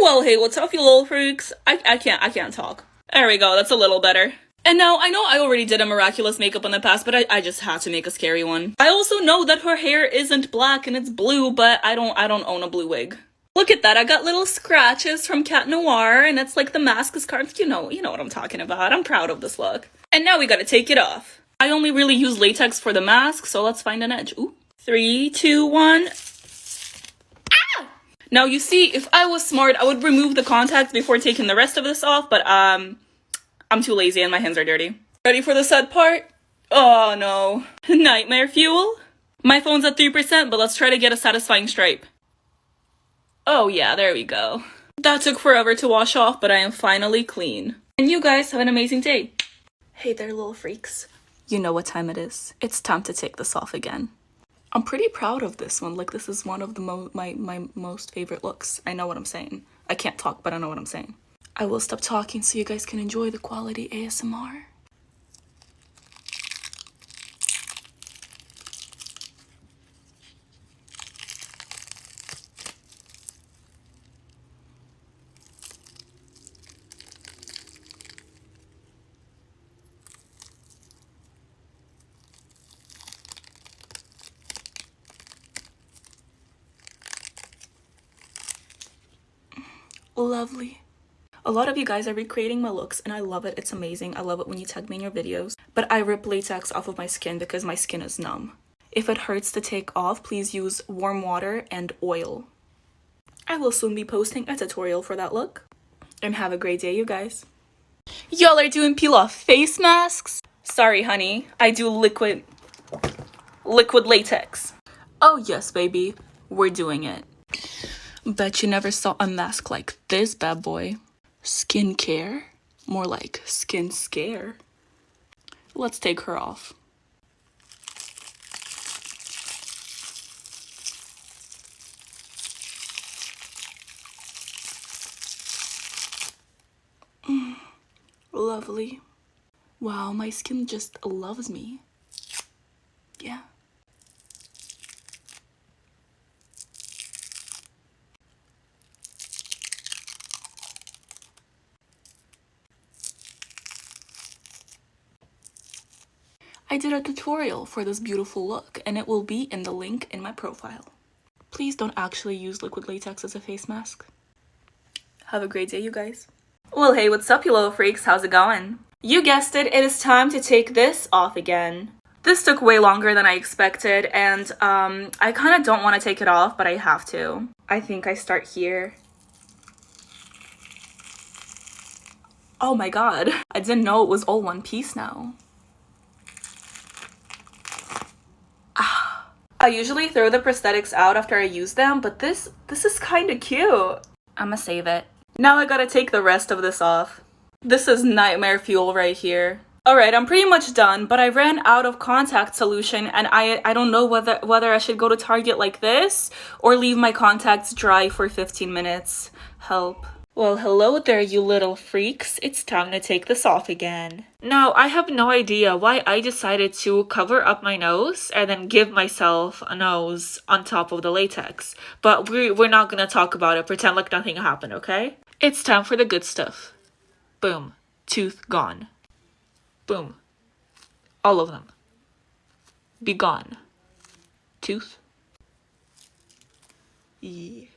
Well, hey, what's up, you little freaks? I can't talk. There we go, that's a little better. And now, I know I already did a miraculous makeup in the past, but I just had to make a scary one. I also know that her hair isn't black and it's blue, but I don't own a blue wig. Look at that, I got little scratches from Cat Noir, and it's like the mask is carved. You know what I'm talking about. I'm proud of this look. And now we gotta take it off. I only really use latex for the mask, so let's find an edge. Ooh. 3, 2, 1. Ah! Now you see, if I was smart, I would remove the contacts before taking the rest of this off, but I'm too lazy and my hands are dirty. Ready for the sad part? Oh no. Nightmare fuel? My phone's at 3%, but let's try to get a satisfying stripe. Oh yeah, there we go. That took forever to wash off, but I am finally clean. And you guys have an amazing day. Hey there, little freaks. You know what time it is. It's time to take this off again. I'm pretty proud of this one. Like, this is one of the my most favorite looks. I know what I'm saying. I can't talk, but I know what I'm saying. I will stop talking so you guys can enjoy the quality ASMR. Lovely. A lot of you guys are recreating my looks and I love it. It's amazing. I love it when you tag me in your videos. But I rip latex off of my skin because my skin is numb. If it hurts to take off, please use warm water and oil. I will soon be posting a tutorial for that look. And have a great day, you guys. Y'all are doing peel-off face masks? Sorry, honey. I do liquid latex. Oh yes, baby. We're doing it. Bet you never saw a mask like this bad boy. Skincare? More like skin scare. Let's take her off. Lovely. Wow, my skin just loves me. Yeah. I did a tutorial for this beautiful look and it will be in the link in my profile. Please don't actually use liquid latex as a face mask. Have a great day, you guys. Well, hey, what's up, you little freaks? How's it going? You guessed it, it is time to take this off again. This took way longer than I expected and I kind of don't want to take it off, but I have to. I think I start here. Oh my god, I didn't know it was all one piece now. I usually throw the prosthetics out after I use them, but this is kind of cute. I'ma save it. Now I gotta take the rest of this off. This is nightmare fuel right here. Alright, I'm pretty much done, but I ran out of contact solution and I don't know whether I should go to Target like this or leave my contacts dry for 15 minutes. Help. Well, hello there, you little freaks. It's time to take this off again. Now, I have no idea why I decided to cover up my nose and then give myself a nose on top of the latex. But we're not gonna talk about it. Pretend like nothing happened, okay? It's time for the good stuff. Boom. Tooth gone. Boom. All of them. Be gone. Tooth. Yeah.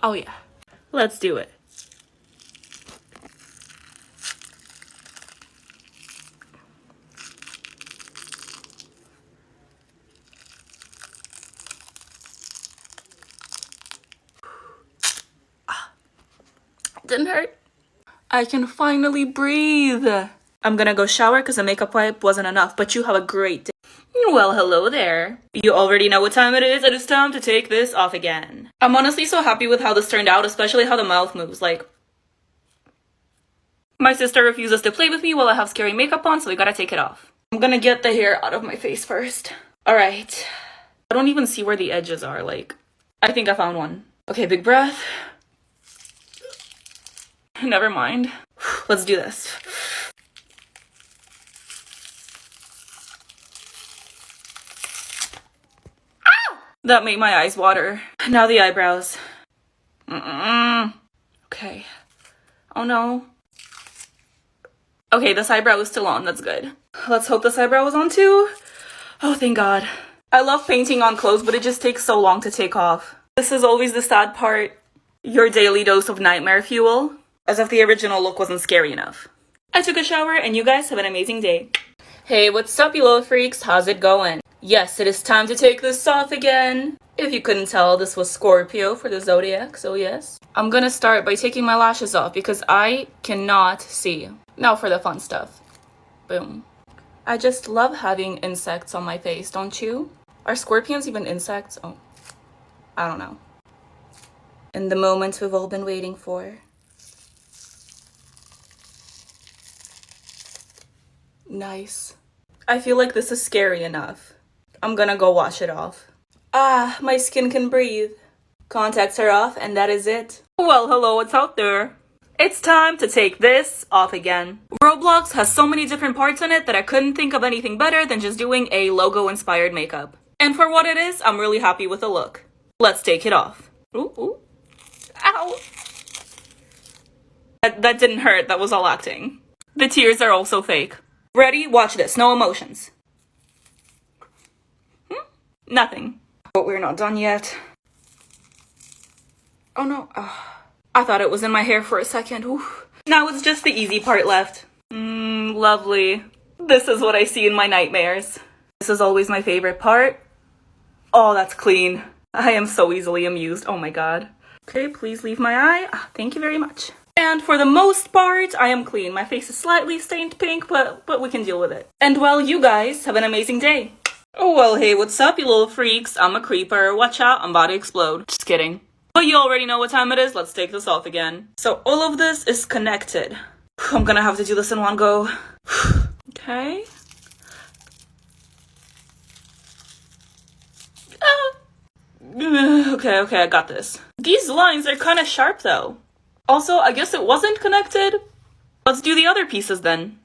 Oh yeah, let's do it. Didn't hurt. I can finally breathe. I'm gonna go shower because the makeup wipe wasn't enough, but you have a great day. Well, hello there. You already know what time it is, and it's time to take this off again. I'm honestly so happy with how this turned out, especially how the mouth moves, like... My sister refuses to play with me while I have scary makeup on, so we gotta take it off. I'm gonna get the hair out of my face first. Alright. I don't even see where the edges are, like... I think I found one. Okay, big breath. Never mind. Let's do this. That made my eyes water. Now the eyebrows. Okay. Oh no. Okay, this eyebrow is still on. That's good. Let's hope this eyebrow is on too. Oh, thank God. I love painting on clothes, but it just takes so long to take off. This is always the sad part. Your daily dose of nightmare fuel. As if the original look wasn't scary enough. I took a shower and you guys have an amazing day. Hey, what's up, you little freaks? How's it going? Yes, it is time to take this off again. If you couldn't tell, this was Scorpio for the zodiac, so yes. I'm gonna start by taking my lashes off because I cannot see. Now for the fun stuff. Boom. I just love having insects on my face, don't you? Are scorpions even insects? Oh, I don't know. And the moment we've all been waiting for. Nice. I feel like this is scary enough. I'm gonna go wash it off. Ah, my skin can breathe. Contacts are off and that is it. Well, hello, what's out there? It's time to take this off again. Roblox has so many different parts in it that I couldn't think of anything better than just doing a logo-inspired makeup. And for what it is, I'm really happy with the look. Let's take it off. Ooh, ooh. Ow! That didn't hurt, that was all acting. The tears are also fake. Ready? Watch this. No emotions. Nothing. But we're not done yet. Oh no. I thought it was in my hair for a second. Oof. Now it's just the easy part left. Lovely. This is what I see in my nightmares. This is always my favorite part. Oh, that's clean. I am so easily amused. Oh my god. Okay, please leave my eye. Thank you very much. And for the most part, I am clean. My face is slightly stained pink, but we can deal with it. And well, you guys have an amazing day. Oh, well, hey, what's up, you little freaks? I'm a creeper. Watch out, I'm about to explode. Just kidding. But you already know what time it is. Let's take this off again. So all of this is connected. I'm gonna have to do this in one go. Okay. Okay, I got this. These lines are kind of sharp, though. Also, I guess it wasn't connected. Let's do the other pieces then.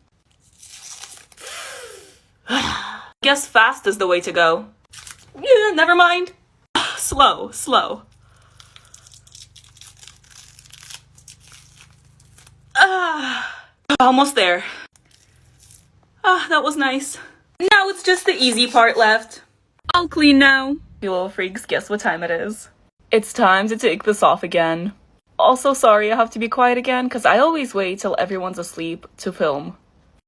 Guess fast is the way to go. Yeah, never mind. Slow. Almost there. That was nice. Now it's just the easy part left. All clean now. You little freaks, guess what time it is? It's time to take this off again. Also, sorry, I have to be quiet again because I always wait till everyone's asleep to film.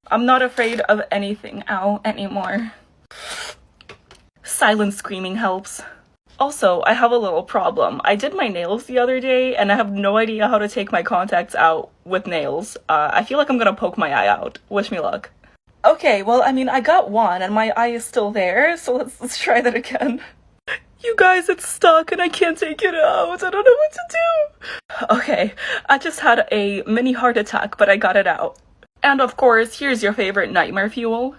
I'm not afraid of anything anymore. Silent screaming helps. Also, I have a little problem. I did my nails the other day and I have no idea how to take my contacts out with nails. I feel like I'm gonna poke my eye out. Wish me luck. Okay, well, I mean, I got one and my eye is still there, so let's try that again. You guys, it's stuck and I can't take it out. I don't know what to do. Okay, I just had a mini heart attack, but I got it out. And of course, here's your favorite nightmare fuel.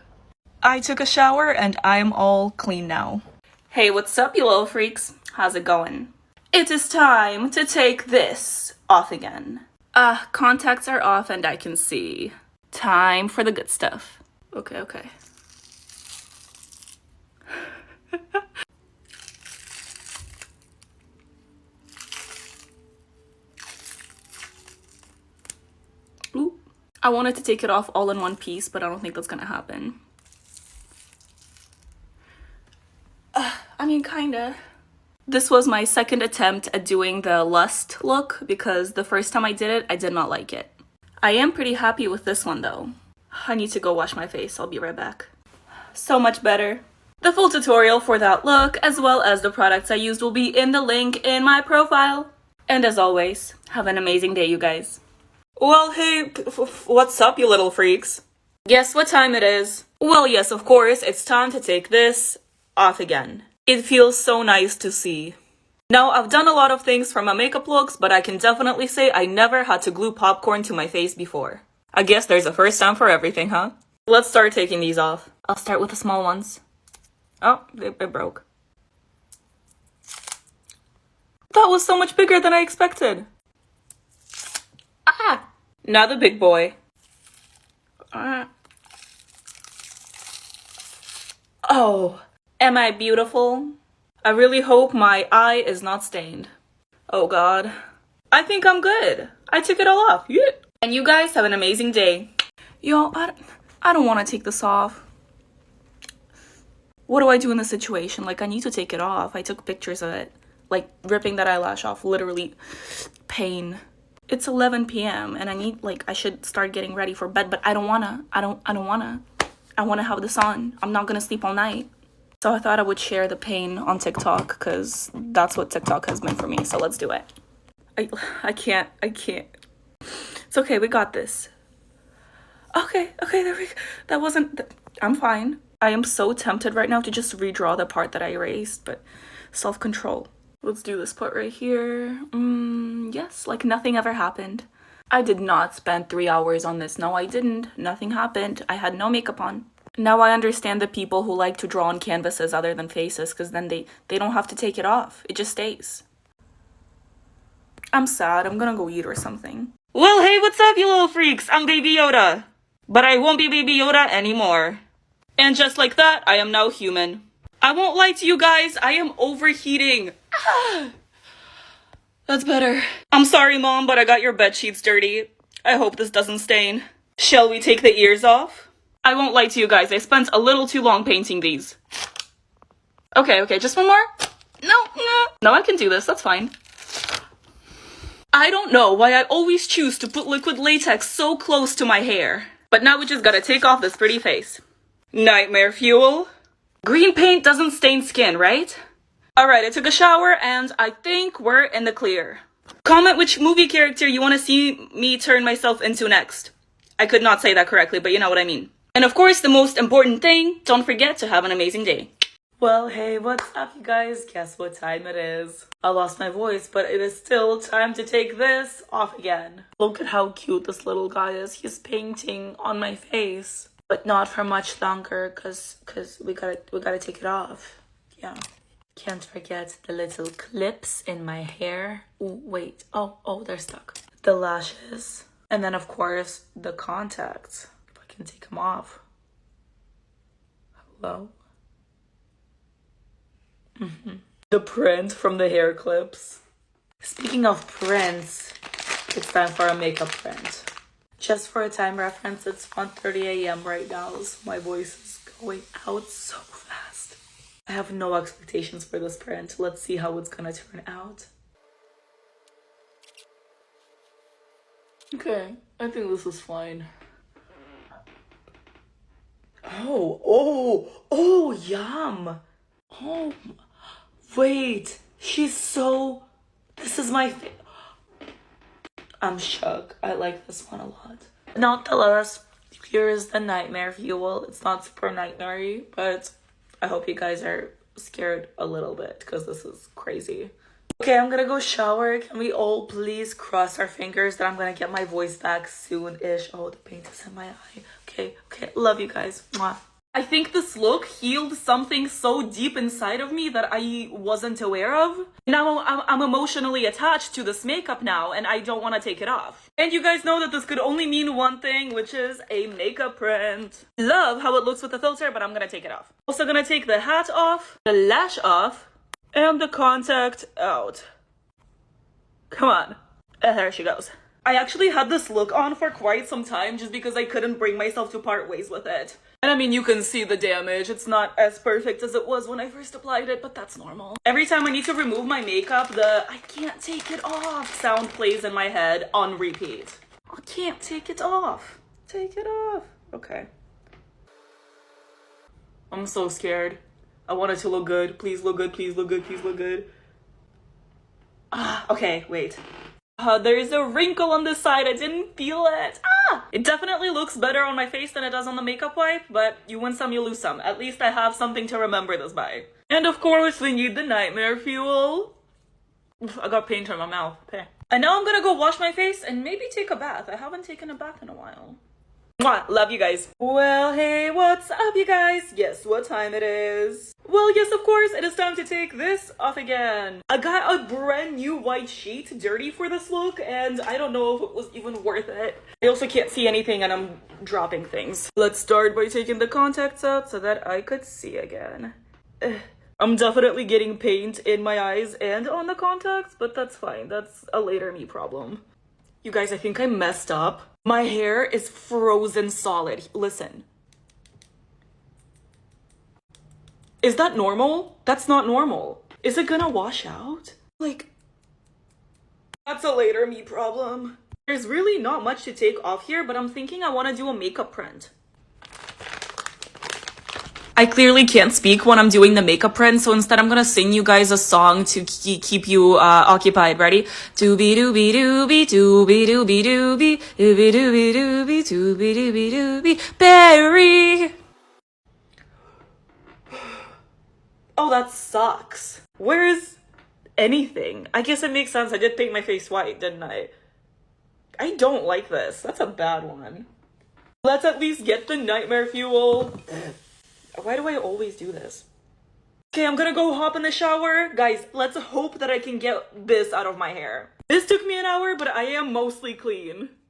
I took a shower and I'm all clean now. Hey, what's up, you little freaks? How's it going? It is time to take this off again. Contacts are off and I can see. Time for the good stuff. Okay. Ooh. I wanted to take it off all in one piece, but I don't think that's gonna happen. I mean, kinda. This was my second attempt at doing the lust look because the first time I did it, I did not like it. I am pretty happy with this one though. I need to go wash my face. I'll be right back. So much better. The full tutorial for that look, as well as the products I used, will be in the link in my profile. And as always, have an amazing day, you guys. Well, hey, what's up, you little freaks? Guess what time it is? Well, yes, of course, it's time to take this off again. It feels so nice to see. Now, I've done a lot of things for my makeup looks, but I can definitely say I never had to glue popcorn to my face before. I guess there's a first time for everything, huh? Let's start taking these off. I'll start with the small ones. Oh, it broke. That was so much bigger than I expected. Now the big boy. Oh, am I beautiful? I really hope my eye is not stained. Oh God. I think I'm good. I took it all off. Yeah. And you guys have an amazing day. Yo, I don't want to take this off. What do I do in this situation? Like, I need to take it off. I took pictures of it. Like, ripping that eyelash off. Literally, pain. It's 11 p.m. and I need, like, I should start getting ready for bed, but I don't wanna. I don't wanna. I wanna have this on. I'm not gonna sleep all night. So I thought I would share the pain on TikTok, because that's what TikTok has been for me. So let's do it. I can't. It's okay, we got this. Okay, there we go. That wasn't, I'm fine. I am so tempted right now to just redraw the part that I erased, but self-control. Let's do this part right here. Yes, like nothing ever happened. I did not spend 3 hours on this. No, I didn't. Nothing happened. I had no makeup on. Now I understand the people who like to draw on canvases other than faces, because then they don't have to take it off. It just stays. I'm sad. I'm gonna go eat or something. Well, hey, what's up, you little freaks? I'm Baby Yoda. But I won't be Baby Yoda anymore. And just like that, I am now human. I won't lie to you guys, I am overheating. That's better. I'm sorry, Mom, but I got your bed sheets dirty. I hope this doesn't stain. Shall we take the ears off? I won't lie to you guys, I spent a little too long painting these. Okay, just one more? No, I can do this, that's fine. I don't know why I always choose to put liquid latex so close to my hair. But now we just gotta take off this pretty face. Nightmare fuel. Green paint doesn't stain skin, right? Alright, I took a shower and I think we're in the clear. Comment which movie character you want to see me turn myself into next. I could not say that correctly, but you know what I mean. And of course, the most important thing, don't forget to have an amazing day. Well, hey, what's up, you guys? Guess what time it is? I lost my voice, but it is still time to take this off again. Look at how cute this little guy is. He's painting on my face, but not for much longer, cause we gotta take it off. Yeah. Can't forget the little clips in my hair. Ooh, wait. Oh, they're stuck. The lashes. And then, of course, the contacts. If I can take them off. Hello? The print from the hair clips. Speaking of prints, it's time for a makeup print. Just for a time reference, it's 1:30 a.m. right now, so my voice is going out so fast. I have no expectations for this print. Let's see how it's gonna turn out. Okay, I think this is fine. Oh, yum. Oh, wait, this is my I'm shook. I like this one a lot. Nonetheless, here is the nightmare fuel. It's not super nightmare-y, but I hope you guys are scared a little bit because this is crazy. Okay, I'm gonna go shower. Can we all please cross our fingers that I'm gonna get my voice back soon-ish? Oh, the paint is in my eye. Okay. Love you guys. Mwah. I think this look healed something so deep inside of me that I wasn't aware of. Now I'm emotionally attached to this makeup now, and I don't want to take it off. And you guys know that this could only mean one thing, which is a makeup print. Love how it looks with the filter, but I'm gonna take it off. Also gonna take the hat off, the lash off, and the contact out. Come on. There she goes. I actually had this look on for quite some time just because I couldn't bring myself to part ways with it. And I mean, you can see the damage. It's not as perfect as it was when I first applied it, but that's normal. Every time I need to remove my makeup, the "I can't take it off" sound plays in my head on repeat. I can't take it off. Take it off. Okay. I'm so scared. I want it to look good. Please look good. Please look good. Please look good. Okay, wait. There's a wrinkle on this side. I didn't feel it. It definitely looks better on my face than it does on the makeup wipe, but you win some, you lose some. At least I have something to remember this by. And of course, we need the nightmare fuel. I got paint on my mouth. Okay. And now I'm gonna go wash my face and maybe take a bath. I haven't taken a bath in a while. Mwah, love you guys. Well, hey, what's up, you guys? Guess what time it is? Well, yes, of course, it is time to take this off again. I got a brand new white sheet dirty for this look, and I don't know if it was even worth it. I also can't see anything, and I'm dropping things. Let's start by taking the contacts out so that I could see again. I'm definitely getting paint in my eyes and on the contacts, but that's fine. That's a later me problem. You guys, I think I messed up. My hair is frozen solid. Listen. Is that normal? That's not normal. Is it gonna wash out? Like, that's a later me problem. There's really not much to take off here, but I'm thinking I want to do a makeup print. I clearly can't speak when I'm doing the makeup print, so instead I'm gonna sing you guys a song to keep you occupied. Ready? Doobie doobie doobie doobie doobie doobie doobie doobie doobie doobie doobie doobie berry. Oh, that sucks. Where's anything? I guess it makes sense. I did paint my face white, didn't I? I don't like this. That's a bad one. Let's at least get the nightmare fuel. Why do I always do this? Okay, I'm gonna go hop in the shower. Guys, let's hope that I can get this out of my hair. This took me an hour, but I am mostly clean.